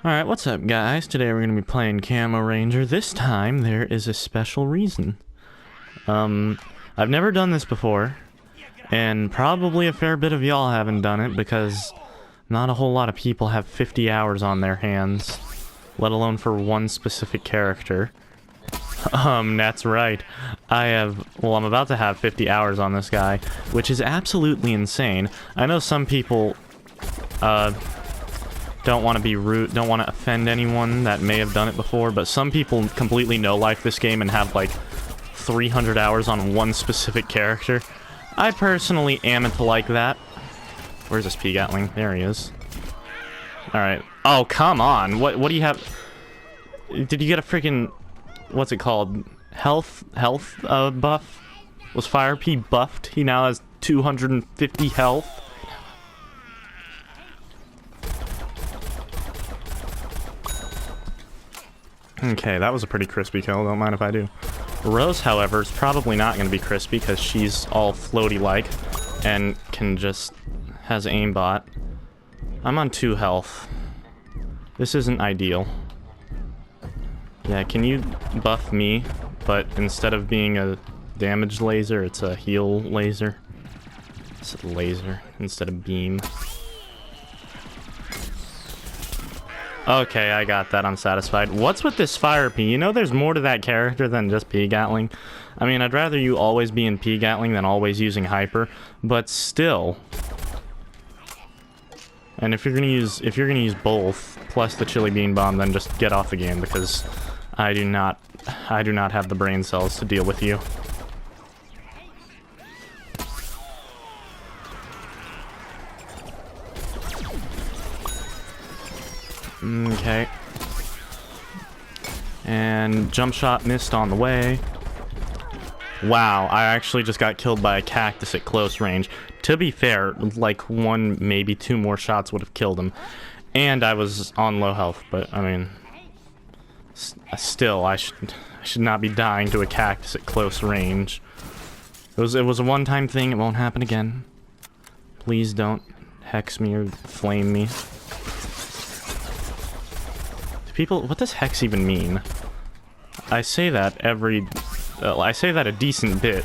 Alright, what's up guys? Today we're going to be playing Camo Ranger. This time there is a special reason. I've never done this before, and probably a fair bit of y'all haven't done it because not a whole lot of people have 50 hours on their hands, let alone for one specific character. That's right. I'm about to have 50 hours on this guy, which is absolutely insane. I know some people, don't want to be rude, don't want to offend anyone that may have done it before, but some people completely no-life this game and have like 300 hours on one specific character. I personally am into like that. Where's this P-Gatling? There he is. Alright. Oh, come on! What do you have? Did you get a freaking... what's it called? Health buff? Was Fire P buffed? He now has 250 health. Okay, that was a pretty crispy kill, don't mind if I do. Rose, however, is probably not going to be crispy because she's all floaty-like and can just... has aimbot. I'm on 2 health. This isn't ideal. Yeah, can you buff me, but instead of being a damage laser, it's a heal laser? It's a laser instead of beam. Okay, I got that. I'm satisfied. What's with this Fire P? You know there's more to that character than just P-Gatling. I mean, I'd rather you always be in P-Gatling than always using Hyper, but still. And if you're gonna use both plus the Chili Bean Bomb, then just get off the game because I do not have the brain cells to deal with you. Okay. And jump shot missed on the way. Wow, I actually just got killed by a cactus at close range. To be fair, like 1, maybe 2 more shots would have killed him. And I was on low health, but I mean... still, I should not be dying to a cactus at close range. It was a one-time thing, it won't happen again. Please don't hex me or flame me. People, what does hex even mean? I say that I say that a decent bit,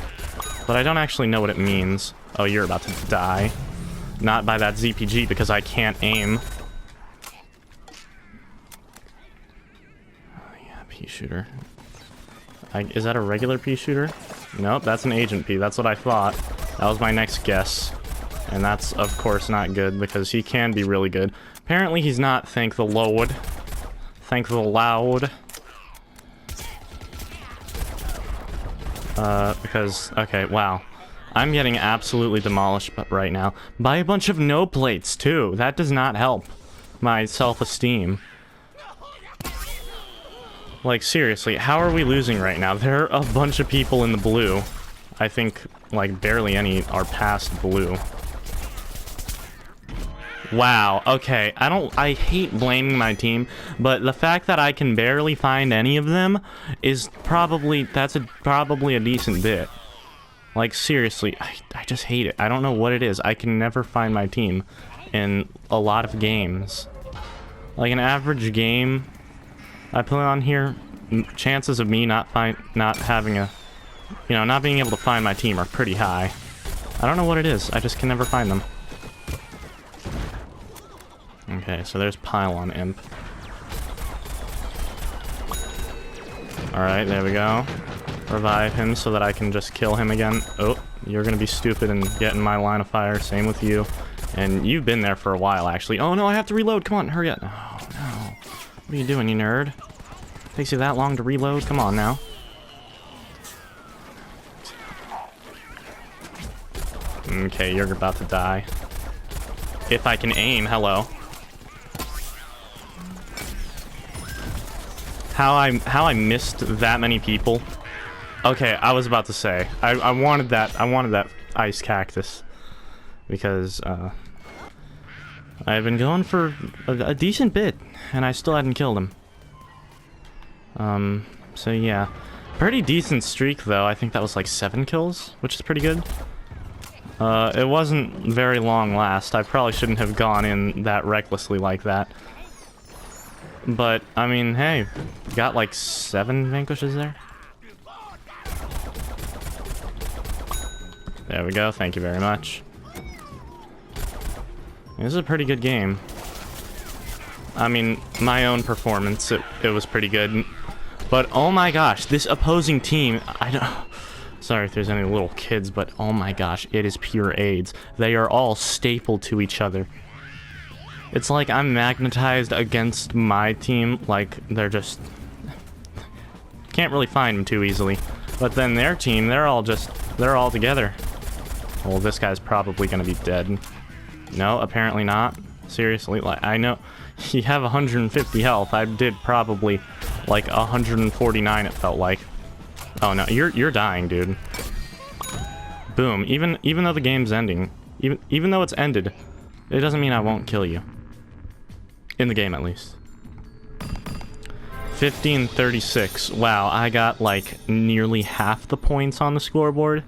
but I don't actually know what it means. Oh, you're about to die. Not by that ZPG because I can't aim. Oh yeah, pea shooter. Is that a regular pea shooter? Nope, that's an agent pea. That's what I thought. That was my next guess. And that's, of course, not good because he can be really good. Apparently he's not, thank the Lord. Thank the loud. Because, okay, wow. I'm getting absolutely demolished right now. By a bunch of no plates, too. That does not help my self-esteem. Like, seriously, how are we losing right now? There are a bunch of people in the blue. I think, like, barely any are past blue. Wow, okay, I hate blaming my team, but the fact that I can barely find any of them is probably a decent bit. Like, seriously, I just hate it. I don't know what it is. I can never find my team in a lot of games. Like, an average game I play on here, chances of me not having a, you know, not being able to find my team are pretty high. I don't know what it is. I just can never find them. Okay, so there's Pylon Imp. Alright, there we go. Revive him so that I can just kill him again. Oh, you're gonna be stupid and get in my line of fire. Same with you. And you've been there for a while, actually. Oh no, I have to reload. Come on, hurry up. Oh no. What are you doing, you nerd? Takes you that long to reload? Come on now. Okay, you're about to die. If I can aim, hello. How I missed that many people. Okay, I was about to say I wanted that ice cactus because I've been going for a decent bit and I still hadn't killed him. So yeah, pretty decent streak though. I think that was like 7 kills, which is pretty good. It wasn't very long last. I probably shouldn't have gone in that recklessly like that. But, I mean, hey, got like 7 vanquishes there. There we go, thank you very much. This is a pretty good game. I mean, my own performance, it was pretty good. But, oh my gosh, this opposing team, I don't... Sorry if there's any little kids, but oh my gosh, it is pure AIDS. They are all stapled to each other. It's like I'm magnetized against my team, like they're just... Can't really find them too easily. But then their team, they're all together. Well, this guy's probably gonna be dead. No, apparently not. Seriously, like, I know you have 150 health. I did probably like 149, it felt like. Oh no, you're dying, dude. Boom. Even though the game's ending, even though it's ended, it doesn't mean I won't kill you. In the game, at least. 1536. Wow, I got like nearly half the points on the scoreboard.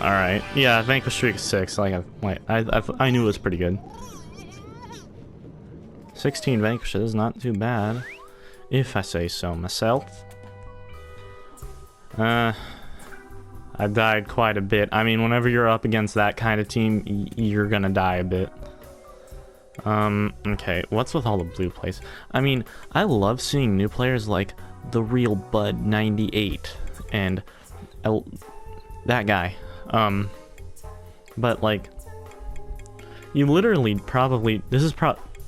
All right, yeah, vanquish streak 6. Like I knew it was pretty good. 16 vanquishes, not too bad, if I say so myself. I died quite a bit. I mean, whenever you're up against that kind of team, you're gonna die a bit. Okay, what's with all the blue plays? I mean, I love seeing new players like the real Bud 98 and that guy. But like, you literally probably,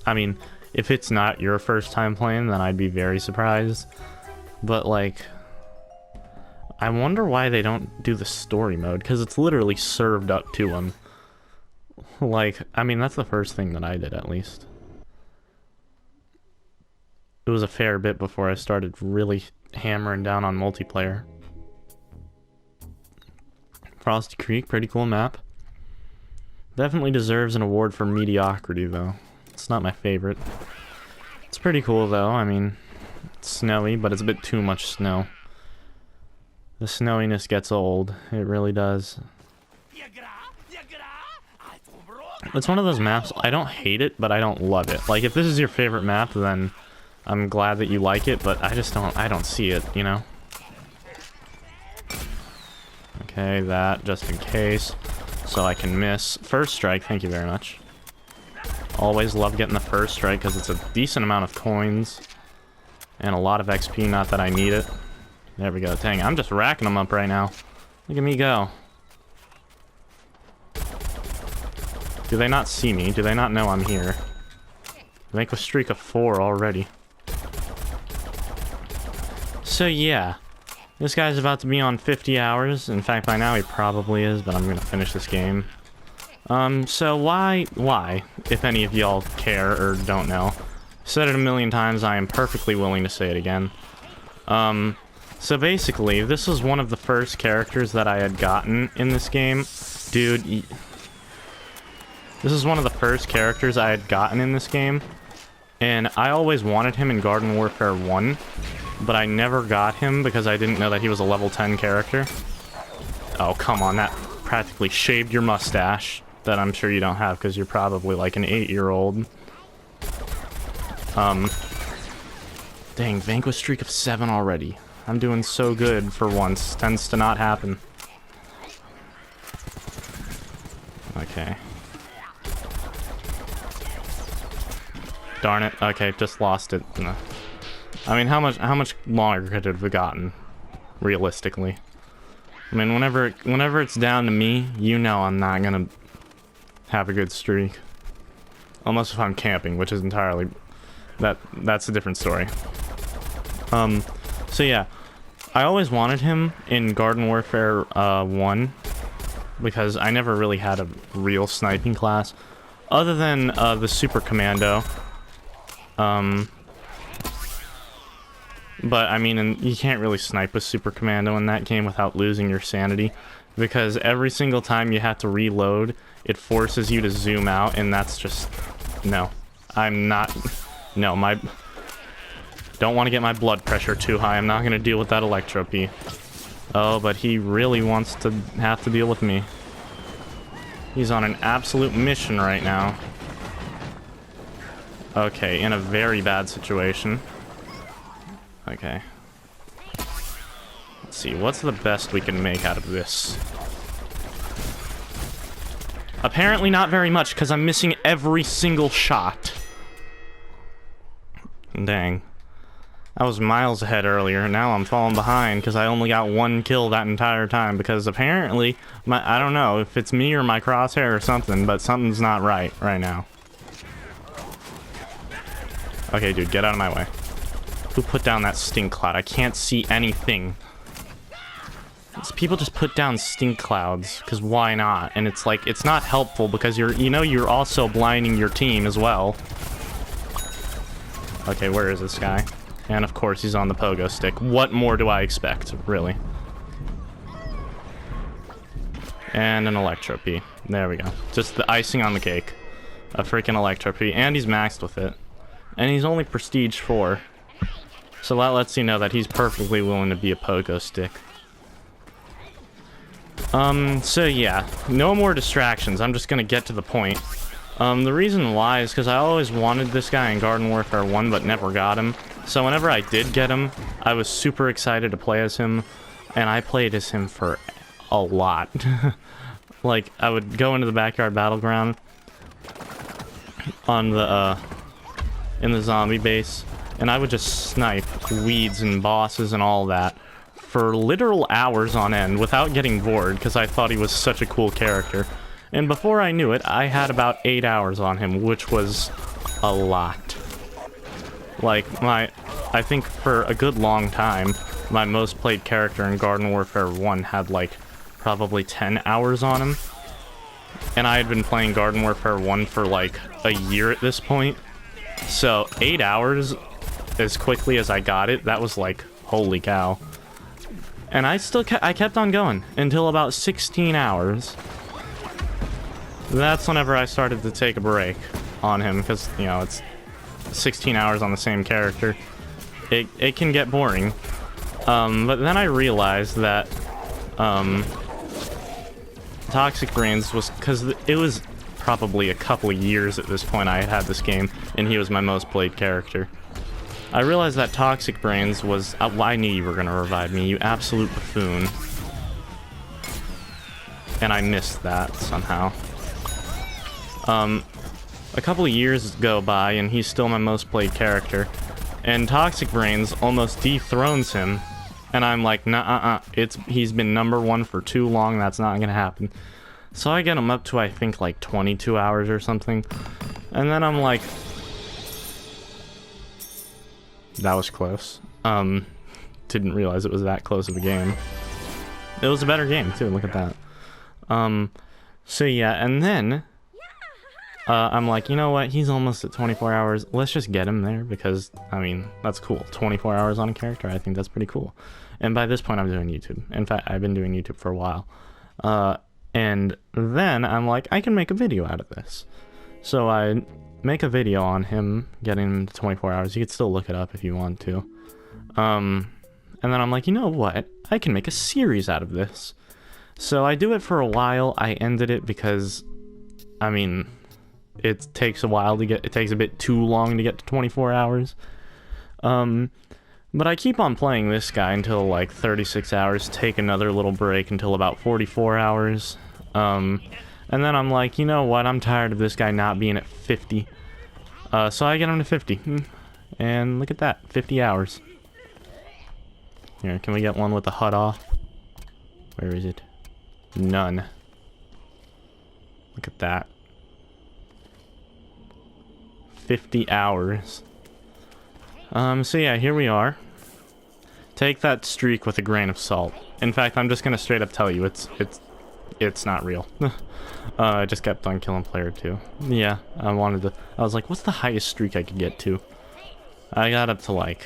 I mean, if it's not your first time playing, then I'd be very surprised. But like, I wonder why they don't do the story mode, because it's literally served up to them. Like, I mean, that's the first thing that I did, at least. It was a fair bit before I started really hammering down on multiplayer. Frosty Creek, pretty cool map. Definitely deserves an award for mediocrity, though. It's not my favorite. It's pretty cool, though. I mean, it's snowy, but it's a bit too much snow. The snowiness gets old. It really does. It's one of those maps, I don't hate it, but I don't love it. Like, if this is your favorite map, then I'm glad that you like it, but I don't see it, you know? Okay, that, just in case, so I can miss. First strike, thank you very much. Always love getting the first strike, because it's a decent amount of coins, and a lot of XP, not that I need it. There we go, dang, I'm just racking them up right now. Look at me go. Do they not see me? Do they not know I'm here? Vanquish streak of 4 already. So yeah, this guy's about to be on 50 hours. In fact, by now he probably is, but I'm gonna finish this game. So why, if any of y'all care or don't know, said it a million times, I am perfectly willing to say it again. So basically, this was one of the first characters that I had gotten in this game. Dude, this is one of the first characters I had gotten in this game, and I always wanted him in Garden Warfare 1, but I never got him because I didn't know that he was a level 10 character. Oh, come on, that practically shaved your mustache, that I'm sure you don't have because you're probably like an 8-year-old. Dang, vanquish streak of 7 already. I'm doing so good for once. Tends to not happen. Okay. Darn it. Okay, just lost it. No. I mean, how much longer could it have gotten, realistically? I mean, whenever it's down to me, you know I'm not gonna have a good streak. Unless if I'm camping, which is entirely... That's a different story. So yeah. I always wanted him in Garden Warfare 1, because I never really had a real sniping class, other than the Super Commando. But I mean, you can't really snipe with Super Commando in that game without losing your sanity, because every single time you have to reload, it forces you to zoom out, and that's just... No. I'm not... No, my... Don't want to get my blood pressure too high. I'm not going to deal with that Electro P. Oh, but he really wants to have to deal with me. He's on an absolute mission right now. Okay, in a very bad situation. Okay. Let's see, what's the best we can make out of this? Apparently not very much, because I'm missing every single shot. Dang. I was miles ahead earlier, and now I'm falling behind because I only got 1 kill that entire time, because apparently, I don't know if it's me or my crosshair or something, but something's not right now. Okay, dude, get out of my way. Who put down that stink cloud? I can't see anything. People just put down stink clouds, because why not? And it's like, it's not helpful because you're also blinding your team as well. Okay, where is this guy? And of course he's on the pogo stick. What more do I expect, really? And an Electro P. There we go. Just the icing on the cake. A freaking Electro P. And he's maxed with it. And he's only Prestige 4. So that lets you know that he's perfectly willing to be a pogo stick. So yeah. No more distractions. I'm just gonna get to the point. The reason why is because I always wanted this guy in Garden Warfare 1, but never got him. So whenever I did get him, I was super excited to play as him, and I played as him for a lot. Like, I would go into the backyard battleground on the, in the zombie base, and I would just snipe weeds and bosses and all that for literal hours on end without getting bored, because I thought he was such a cool character. And before I knew it, I had about 8 hours on him, which was a lot. Like, I think for a good long time, my most played character in Garden Warfare 1 had like probably 10 hours on him. And I had been playing Garden Warfare 1 for like a year at this point. So 8 hours as quickly as I got it, that was like, holy cow. And I kept on going until about 16 hours. That's whenever I started to take a break on him, because, you know, it's 16 hours on the same character. It can get boring. But then I realized that Toxic Brains was, because it was probably a couple of years at this point I had this game, and he was my most played character. I realized that Toxic Brains was, I knew you were going to revive me, you absolute buffoon. And I missed that somehow. A couple of years go by, and he's still my most played character. And Toxic Brains almost dethrones him. And I'm like, nah, he's been #1 for too long, that's not gonna happen. So I get him up to, I think, like 22 hours or something. And then I'm like... That was close. Didn't realize it was that close of a game. It was a better game, too, look at that. So yeah, and then... I'm like, you know what, he's almost at 24 hours, let's just get him there, because, I mean, that's cool. 24 hours on a character, I think that's pretty cool. And by this point, I'm doing YouTube. In fact, I've been doing YouTube for a while. And then I'm like, I can make a video out of this. So I make a video on him, getting him to 24 hours. You could still look it up if you want to. And then I'm like, you know what, I can make a series out of this. So I do it for a while. I ended it because, I mean... It takes a while to get, it takes a bit too long to get to 24 hours. But I keep on playing this guy until like 36 hours, take another little break until about 44 hours. And then I'm like, you know what, I'm tired of this guy not being at 50. So I get him to 50. And look at that, 50 hours. Here, can we get one with the HUD off? Where is it? None. Look at that. 50 hours. So yeah, here we are. Take that streak with a grain of salt. In fact, I'm just gonna straight up tell you, it's not real. I just kept on killing player 2. Yeah, I was like, what's the highest streak I could get to? I got up to like,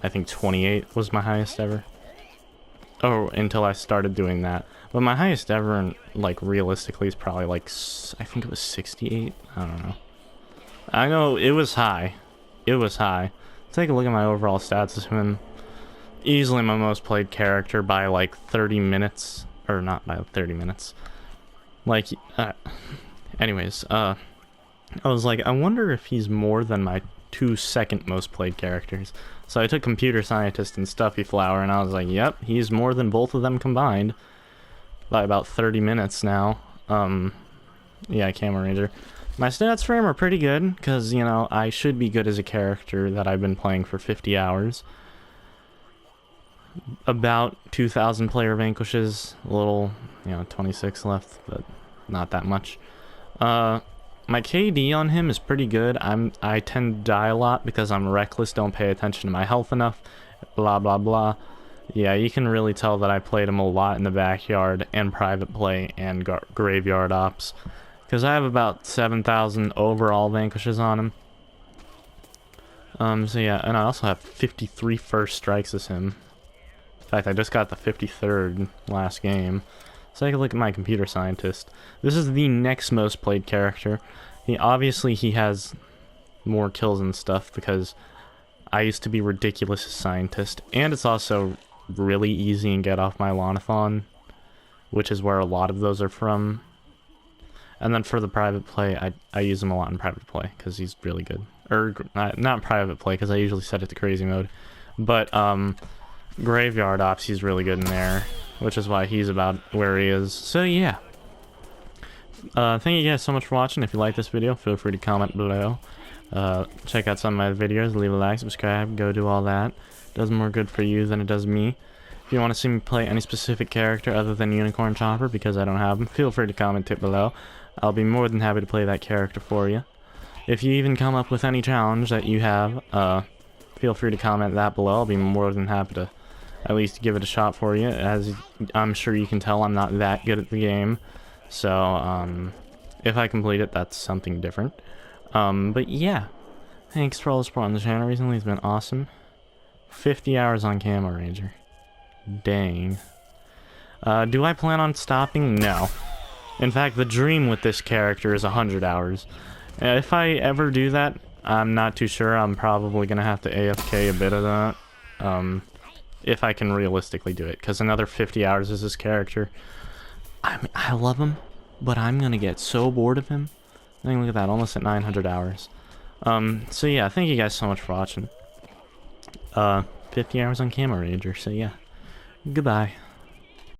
I think 28 was my highest ever. Oh, until I started doing that. But my highest ever, like, realistically, is probably like, I think it was 68? I don't know. I know it was high. It was high. Take a look at my overall stats as him. Easily my most played character by like 30 minutes. Or not by 30 minutes. Like, anyways, I was like, I wonder if he's more than my 2 second most played characters. So I took Computer Scientist and Stuffy Flower, and I was like, yep, he's more than both of them combined by about 30 minutes now. Yeah, Camo Ranger. My stats for him are pretty good, because, you know, I should be good as a character that I've been playing for 50 hours. About 2,000 player vanquishes, a little, you know, 26 left, but not that much. My KD on him is pretty good. I tend to die a lot because I'm reckless, don't pay attention to my health enough, blah blah blah. Yeah, you can really tell that I played him a lot in the backyard and private play and graveyard ops. Because I have about 7,000 overall vanquishes on him. So yeah, and I also have 53 first strikes as him. In fact, I just got the 53rd last game. So take a look at my Computer Scientist. This is the next most played character. Obviously he has more kills and stuff because I used to be ridiculous as Scientist. And it's also really easy and get off my Lonathon, which is where a lot of those are from. And then for the private play, I use him a lot in private play because he's really good. Or not private play because I usually set it to crazy mode. But graveyard ops, he's really good in there, which is why he's about where he is. So yeah, thank you guys so much for watching. If you like this video, feel free to comment below. Check out some of my videos, leave a like, subscribe, go do all that. It does more good for you than it does me. If you want to see me play any specific character other than Unicorn Chopper, because I don't have them, feel free to comment it below. I'll be more than happy to play that character for you. If you even come up with any challenge that you have, feel free to comment that below. I'll be more than happy to at least give it a shot for you. As I'm sure you can tell, I'm not that good at the game. So, if I complete it, that's something different. But yeah, thanks for all the support on the channel recently. It's been awesome. 50 hours on Camo Ranger. Dang. Do I plan on stopping? No. In fact, the dream with this character is 100 hours. If I ever do that, I'm not too sure. I'm probably gonna have to AFK a bit of that. If I can realistically do it, because another 50 hours is this character. I love him, but I'm gonna get so bored of him. I think, look at that, almost at 900 hours. So yeah, thank you guys so much for watching. 50 hours on Camo Ranger, so yeah. Goodbye.